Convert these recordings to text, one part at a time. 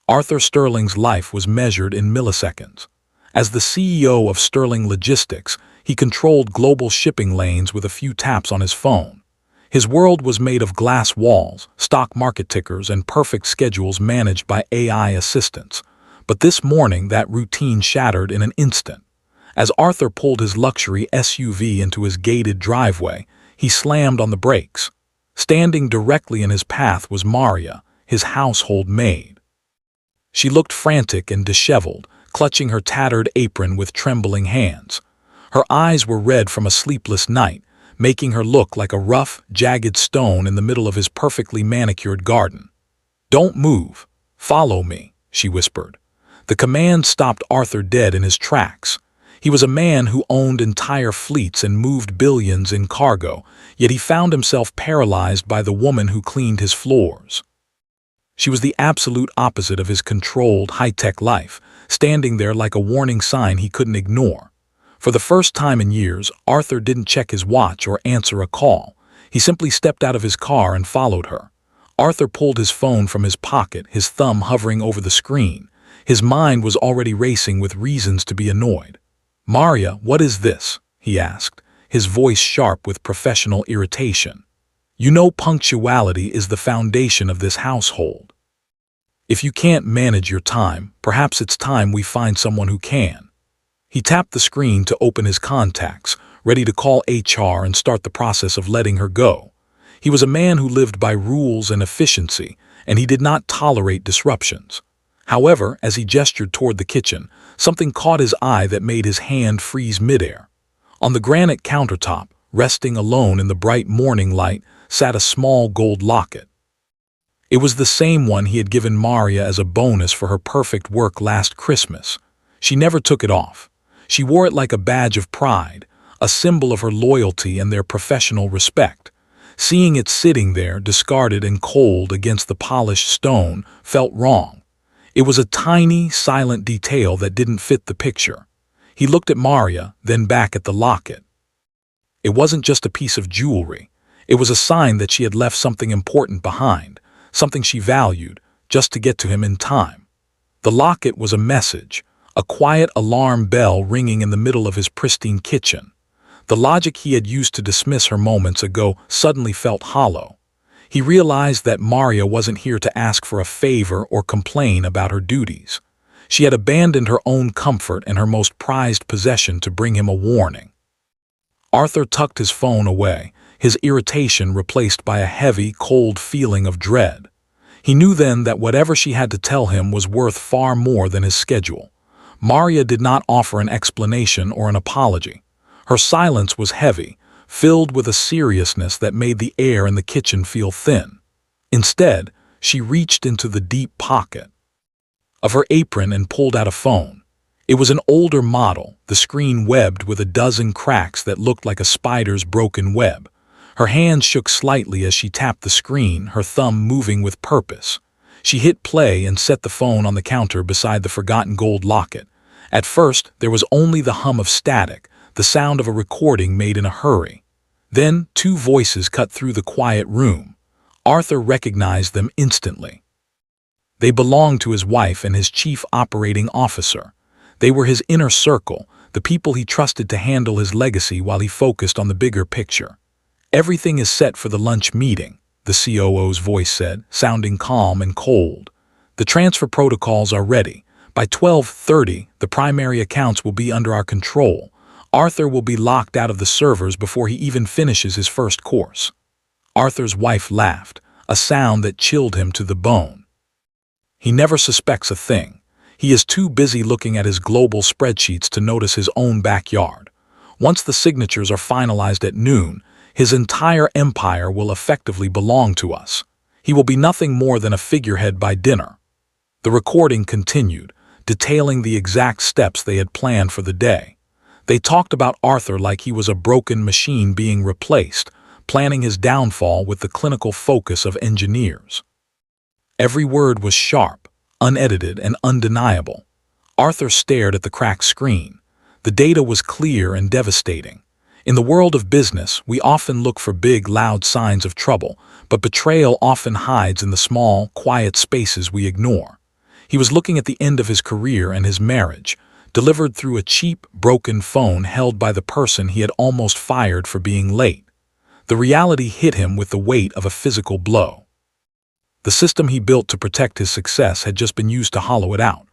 Arthur Sterling's life was measured in milliseconds. As the CEO of Sterling Logistics, he controlled global shipping lanes with a few taps on his phone. His world was made of glass walls, stock market tickers, and perfect schedules managed by AI assistants. But this morning, that routine shattered in an instant. As Arthur pulled his luxury SUV into his gated driveway, he slammed on the brakes. Standing directly in his path was Maria, his household maid. She looked frantic and disheveled, clutching her tattered apron with trembling hands. Her eyes were red from a sleepless night, making her look like a rough, jagged stone in the middle of his perfectly manicured garden. "Don't move. Follow me," she whispered. The command stopped Arthur dead in his tracks. He was a man who owned entire fleets and moved billions in cargo, yet he found himself paralyzed by the woman who cleaned his floors. She was the absolute opposite of his controlled, high-tech life, standing there like a warning sign he couldn't ignore. For the first time in years, Arthur didn't check his watch or answer a call. He simply stepped out of his car and followed her. Arthur pulled his phone from his pocket, his thumb hovering over the screen. His mind was already racing with reasons to be annoyed. "Maria, what is this?" he asked, his voice sharp with professional irritation. "You know punctuality is the foundation of this household. If you can't manage your time, perhaps it's time we find someone who can." He tapped the screen to open his contacts, ready to call HR and start the process of letting her go. He was a man who lived by rules and efficiency, and he did not tolerate disruptions. However, as he gestured toward the kitchen, something caught his eye that made his hand freeze midair. On the granite countertop, resting alone in the bright morning light, sat a small gold locket. It was the same one he had given Maria as a bonus for her perfect work last Christmas. She never took it off. She wore it like a badge of pride, a symbol of her loyalty and their professional respect. Seeing it sitting there, discarded and cold against the polished stone, felt wrong. It was a tiny, silent detail that didn't fit the picture. He looked at Maria, then back at the locket. It wasn't just a piece of jewelry. It was a sign that she had left something important behind, something she valued, just to get to him in time. The locket was a message, a quiet alarm bell ringing in the middle of his pristine kitchen. The logic he had used to dismiss her moments ago suddenly felt hollow. He realized that Maria wasn't here to ask for a favor or complain about her duties. She had abandoned her own comfort and her most prized possession to bring him a warning. Arthur tucked his phone away, his irritation replaced by a heavy, cold feeling of dread. He knew then that whatever she had to tell him was worth far more than his schedule. Maria did not offer an explanation or an apology. Her silence was heavy, filled with a seriousness that made the air in the kitchen feel thin. Instead, she reached into the deep pocket of her apron and pulled out a phone. It was an older model, the screen webbed with a dozen cracks that looked like a spider's broken web. Her hands shook slightly as she tapped the screen, her thumb moving with purpose. She hit play and set the phone on the counter beside the forgotten gold locket. At first, there was only the hum of static, the sound of a recording made in a hurry. Then, two voices cut through the quiet room. Arthur recognized them instantly. They belonged to his wife and his chief operating officer. They were his inner circle, the people he trusted to handle his legacy while he focused on the bigger picture. "Everything is set for the lunch meeting," the COO's voice said, sounding calm and cold. "The transfer protocols are ready. By 12:30, the primary accounts will be under our control. Arthur will be locked out of the servers before he even finishes his first course." Arthur's wife laughed, a sound that chilled him to the bone. He never suspects a thing. He is too busy looking at his global spreadsheets to notice his own backyard. Once the signatures are finalized at noon, his entire empire will effectively belong to us. He will be nothing more than a figurehead by dinner. The recording continued, detailing the exact steps they had planned for the day. They talked about Arthur like he was a broken machine being replaced, planning his downfall with the clinical focus of engineers. Every word was sharp, unedited, and undeniable. Arthur stared at the cracked screen. The data was clear and devastating. In the world of business, we often look for big, loud signs of trouble, but betrayal often hides in the small, quiet spaces we ignore. He was looking at the end of his career and his marriage, delivered through a cheap, broken phone held by the person he had almost fired for being late. The reality hit him with the weight of a physical blow. The system he built to protect his success had just been used to hollow it out.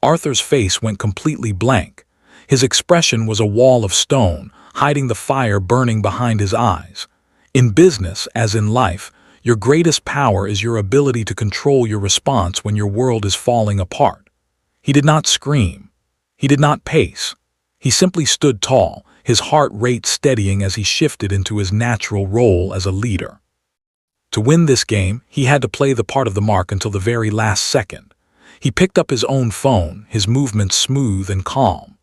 Arthur's face went completely blank. His expression was a wall of stone, hiding the fire burning behind his eyes. In business, as in life, your greatest power is your ability to control your response when your world is falling apart. He did not scream. He did not pace. He simply stood tall, his heart rate steadying as he shifted into his natural role as a leader. To win this game, he had to play the part of the mark until the very last second. He picked up his own phone, his movements smooth and calm.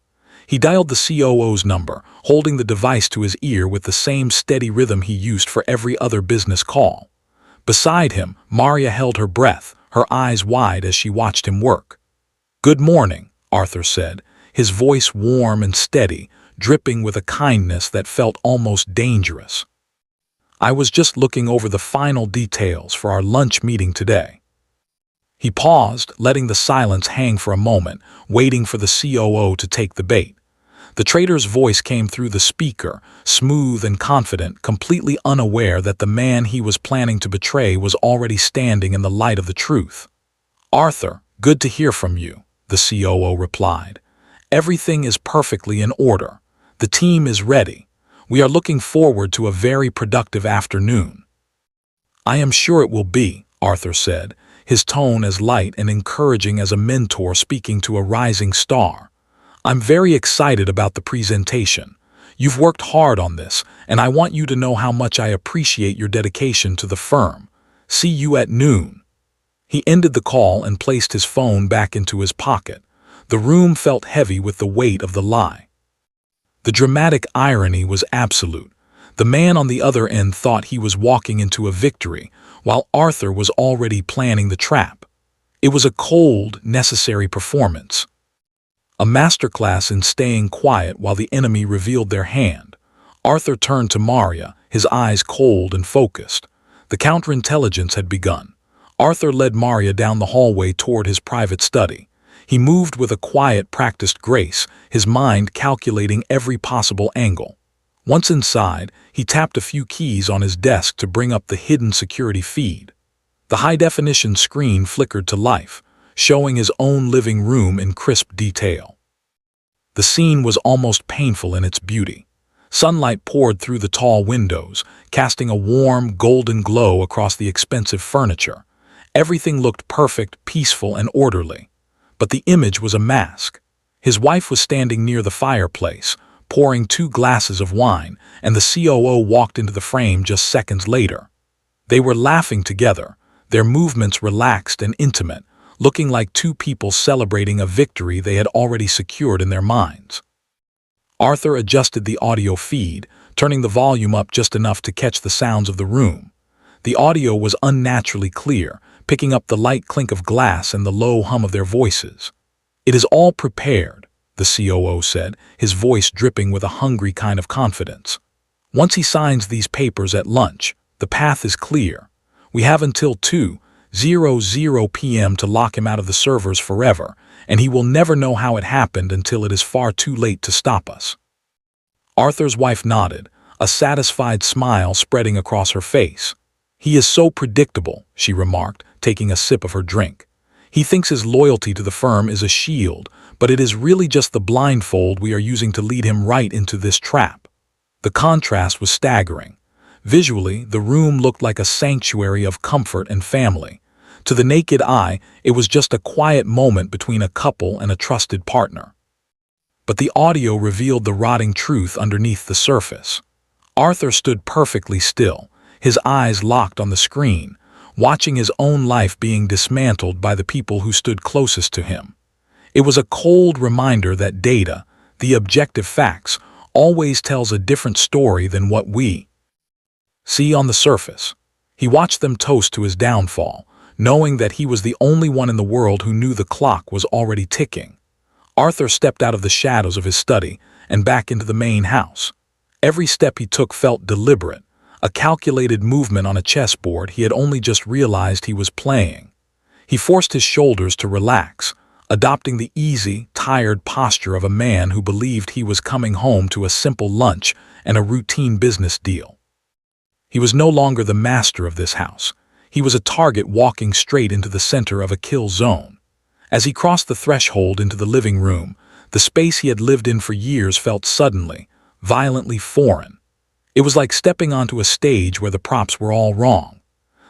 He dialed the COO's number, holding the device to his ear with the same steady rhythm he used for every other business call. Beside him, Maria held her breath, her eyes wide as she watched him work. "Good morning," Arthur said, his voice warm and steady, dripping with a kindness that felt almost dangerous. "I was just looking over the final details for our lunch meeting today." He paused, letting the silence hang for a moment, waiting for the COO to take the bait. The trader's voice came through the speaker, smooth and confident, completely unaware that the man he was planning to betray was already standing in the light of the truth. "Arthur, good to hear from you," the COO replied. "Everything is perfectly in order. The team is ready. We are looking forward to a very productive afternoon." "I am sure it will be," Arthur said, his tone as light and encouraging as a mentor speaking to a rising star. "I'm very excited about the presentation. You've worked hard on this, and I want you to know how much I appreciate your dedication to the firm. See you at noon." He ended the call and placed his phone back into his pocket. The room felt heavy with the weight of the lie. The dramatic irony was absolute. The man on the other end thought he was walking into a victory, while Arthur was already planning the trap. It was a cold, necessary performance. A masterclass in staying quiet while the enemy revealed their hand. Arthur turned to Maria, his eyes cold and focused. The counterintelligence had begun. Arthur led Maria down the hallway toward his private study. He moved with a quiet, practiced grace, his mind calculating every possible angle. Once inside, he tapped a few keys on his desk to bring up the hidden security feed. The high-definition screen flickered to life, showing his own living room in crisp detail. The scene was almost painful in its beauty. Sunlight poured through the tall windows, casting a warm, golden glow across the expensive furniture. Everything looked perfect, peaceful, and orderly. But the image was a mask. His wife was standing near the fireplace, pouring 2 glasses of wine, and the COO walked into the frame just seconds later. They were laughing together, their movements relaxed and intimate, looking like 2 people celebrating a victory they had already secured in their minds. Arthur adjusted the audio feed, turning the volume up just enough to catch the sounds of the room. The audio was unnaturally clear, picking up the light clink of glass and the low hum of their voices. "It is all prepared," the COO said, his voice dripping with a hungry kind of confidence. "Once he signs these papers at lunch, the path is clear. We have until 2:00 p.m. to lock him out of the servers forever, and he will never know how it happened until it is far too late to stop us." Arthur's wife nodded, a satisfied smile spreading across her face. "He is so predictable," she remarked, taking a sip of her drink. "He thinks his loyalty to the firm is a shield, but it is really just the blindfold we are using to lead him right into this trap." The contrast was staggering. Visually, the room looked like a sanctuary of comfort and family. To the naked eye, it was just a quiet moment between a couple and a trusted partner. But the audio revealed the rotting truth underneath the surface. Arthur stood perfectly still, his eyes locked on the screen, watching his own life being dismantled by the people who stood closest to him. It was a cold reminder that data, the objective facts, always tells a different story than what we see on the surface. He watched them toast to his downfall, knowing that he was the only one in the world who knew the clock was already ticking. Arthur stepped out of the shadows of his study and back into the main house. Every step he took felt deliberate, a calculated movement on a chessboard he had only just realized he was playing. He forced his shoulders to relax, adopting the easy, tired posture of a man who believed he was coming home to a simple lunch and a routine business deal. He was no longer the master of this house. He was a target walking straight into the center of a kill zone. As he crossed the threshold into the living room, the space he had lived in for years felt suddenly, violently foreign. It was like stepping onto a stage where the props were all wrong.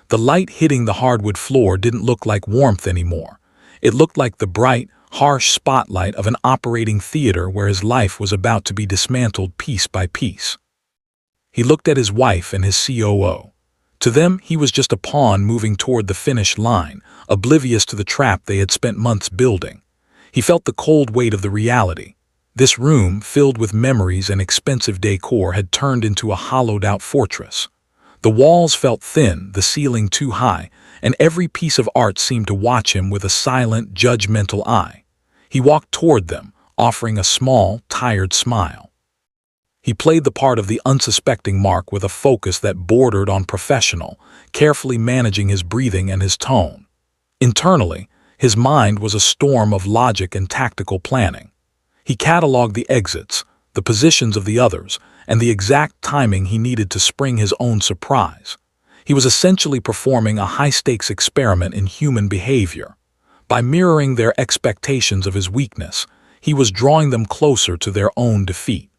The light hitting the hardwood floor didn't look like warmth anymore. It looked like the bright, harsh spotlight of an operating theater where his life was about to be dismantled piece by piece. He looked at his wife and his COO. To them, he was just a pawn moving toward the finish line, oblivious to the trap they had spent months building. He felt the cold weight of the reality. This room, filled with memories and expensive decor, had turned into a hollowed-out fortress. The walls felt thin, the ceiling too high, and every piece of art seemed to watch him with a silent, judgmental eye. He walked toward them, offering a small, tired smile. He played the part of the unsuspecting Mark with a focus that bordered on professional, carefully managing his breathing and his tone. Internally, his mind was a storm of logic and tactical planning. He cataloged the exits, the positions of the others, and the exact timing he needed to spring his own surprise. He was essentially performing a high-stakes experiment in human behavior. By mirroring their expectations of his weakness, he was drawing them closer to their own defeat.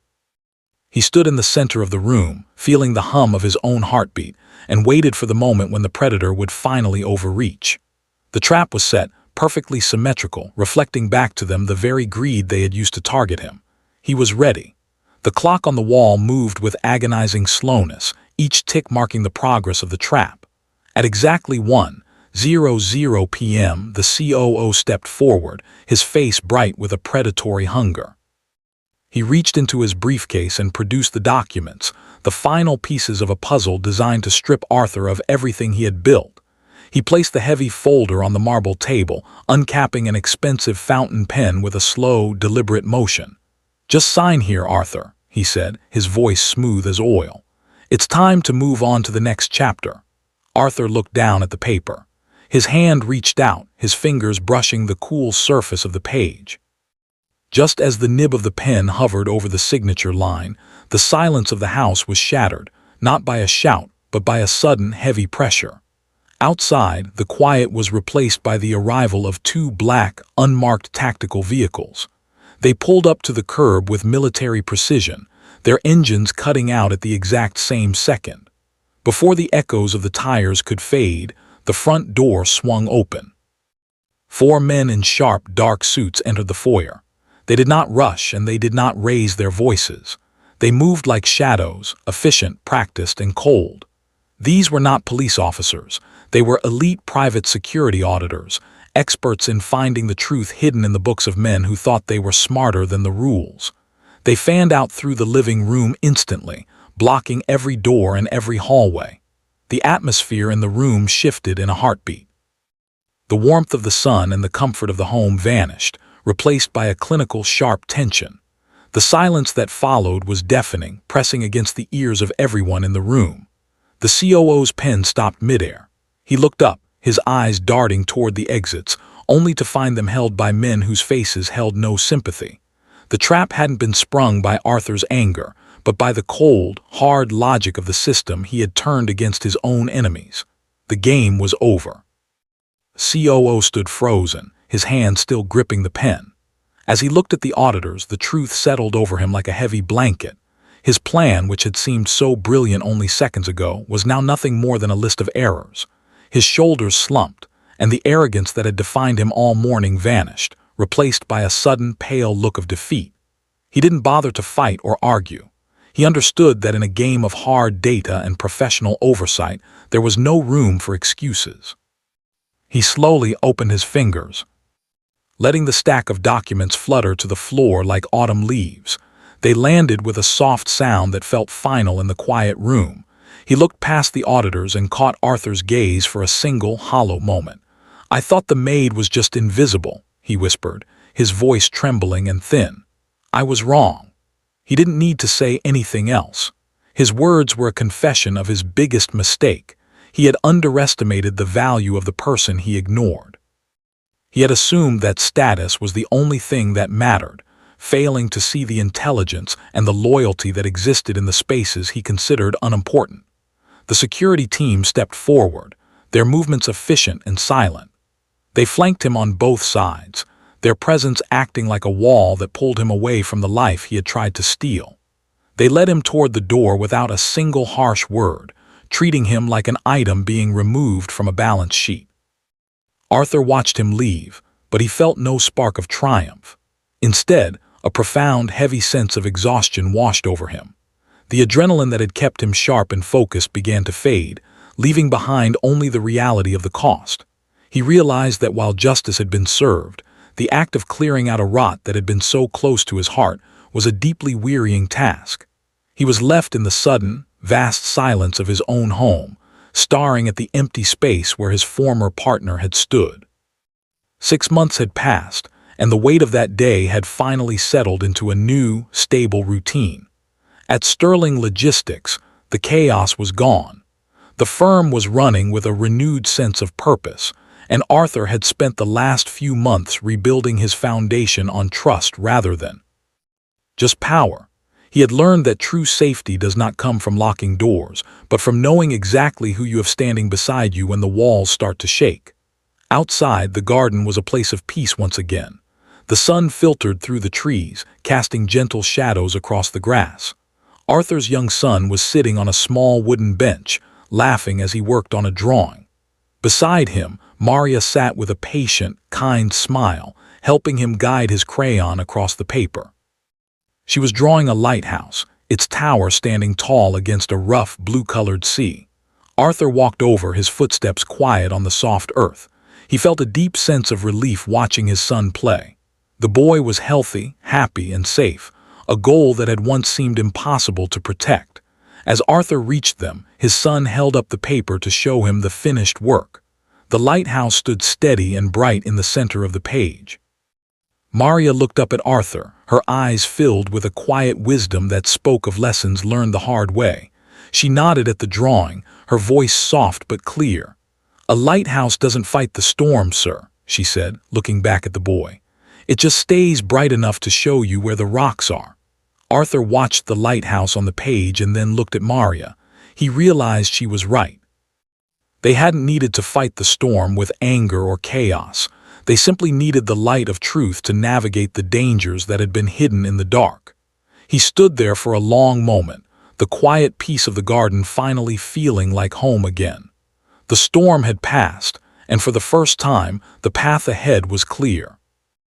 He stood in the center of the room, feeling the hum of his own heartbeat, and waited for the moment when the predator would finally overreach. The trap was set, perfectly symmetrical, reflecting back to them the very greed they had used to target him. He was ready. The clock on the wall moved with agonizing slowness, each tick marking the progress of the trap. At exactly 1:00 p.m., the COO stepped forward, his face bright with a predatory hunger. He reached into his briefcase and produced the documents, the final pieces of a puzzle designed to strip Arthur of everything he had built. He placed the heavy folder on the marble table, uncapping an expensive fountain pen with a slow, deliberate motion. "Just sign here, Arthur," he said, his voice smooth as oil. "It's time to move on to the next chapter." Arthur looked down at the paper. His hand reached out, his fingers brushing the cool surface of the page. Just as the nib of the pen hovered over the signature line, the silence of the house was shattered, not by a shout, but by a sudden, heavy pressure. Outside, the quiet was replaced by the arrival of two black, unmarked tactical vehicles. They pulled up to the curb with military precision, their engines cutting out at the exact same second. Before the echoes of the tires could fade, the front door swung open. 4 men in sharp, dark suits entered the foyer. They did not rush and they did not raise their voices. They moved like shadows, efficient, practiced, and cold. These were not police officers. They were elite private security auditors, experts in finding the truth hidden in the books of men who thought they were smarter than the rules. They fanned out through the living room instantly, blocking every door and every hallway. The atmosphere in the room shifted in a heartbeat. The warmth of the sun and the comfort of the home vanished, replaced by a clinical, sharp tension. The silence that followed was deafening, pressing against the ears of everyone in the room. The COO's pen stopped midair. He looked up, his eyes darting toward the exits, only to find them held by men whose faces held no sympathy. The trap hadn't been sprung by Arthur's anger, but by the cold, hard logic of the system he had turned against his own enemies. The game was over. COO stood frozen, his hand still gripping the pen. As he looked at the auditors, the truth settled over him like a heavy blanket. His plan, which had seemed so brilliant only seconds ago, was now nothing more than a list of errors. His shoulders slumped, and the arrogance that had defined him all morning vanished, replaced by a sudden, pale look of defeat. He didn't bother to fight or argue. He understood that in a game of hard data and professional oversight, there was no room for excuses. He slowly opened his fingers, letting the stack of documents flutter to the floor like autumn leaves. They landed with a soft sound that felt final in the quiet room. He looked past the auditors and caught Arthur's gaze for a single, hollow moment. "I thought the maid was just invisible," he whispered, his voice trembling and thin. "I was wrong." He didn't need to say anything else. His words were a confession of his biggest mistake. He had underestimated the value of the person he ignored. He had assumed that status was the only thing that mattered, failing to see the intelligence and the loyalty that existed in the spaces he considered unimportant. The security team stepped forward, their movements efficient and silent. They flanked him on both sides, their presence acting like a wall that pulled him away from the life he had tried to steal. They led him toward the door without a single harsh word, treating him like an item being removed from a balance sheet. Arthur watched him leave, but he felt no spark of triumph. Instead, a profound, heavy sense of exhaustion washed over him. The adrenaline that had kept him sharp and focused began to fade, leaving behind only the reality of the cost. He realized that while justice had been served, the act of clearing out a rot that had been so close to his heart was a deeply wearying task. He was left in the sudden, vast silence of his own home, staring at the empty space where his former partner had stood. 6 months had passed, and the weight of that day had finally settled into a new, stable routine. At Sterling Logistics, the chaos was gone. The firm was running with a renewed sense of purpose, and Arthur had spent the last few months rebuilding his foundation on trust rather than just power. He had learned that true safety does not come from locking doors, but from knowing exactly who you have standing beside you when the walls start to shake. Outside, the garden was a place of peace once again. The sun filtered through the trees, casting gentle shadows across the grass. Arthur's young son was sitting on a small wooden bench, laughing as he worked on a drawing. Beside him, Maria sat with a patient, kind smile, helping him guide his crayon across the paper. She was drawing a lighthouse, its tower standing tall against a rough, blue-colored sea. Arthur walked over, his footsteps quiet on the soft earth. He felt a deep sense of relief watching his son play. The boy was healthy, happy, and safe, a goal that had once seemed impossible to protect. As Arthur reached them, his son held up the paper to show him the finished work. The lighthouse stood steady and bright in the center of the page. Maria looked up at Arthur, her eyes filled with a quiet wisdom that spoke of lessons learned the hard way. She nodded at the drawing, her voice soft but clear. "A lighthouse doesn't fight the storm, sir," she said, looking back at the boy. "It just stays bright enough to show you where the rocks are." Arthur watched the lighthouse on the page and then looked at Maria. He realized she was right. They hadn't needed to fight the storm with anger or chaos. They simply needed the light of truth to navigate the dangers that had been hidden in the dark. He stood there for a long moment, the quiet peace of the garden finally feeling like home again. The storm had passed, and for the first time, the path ahead was clear.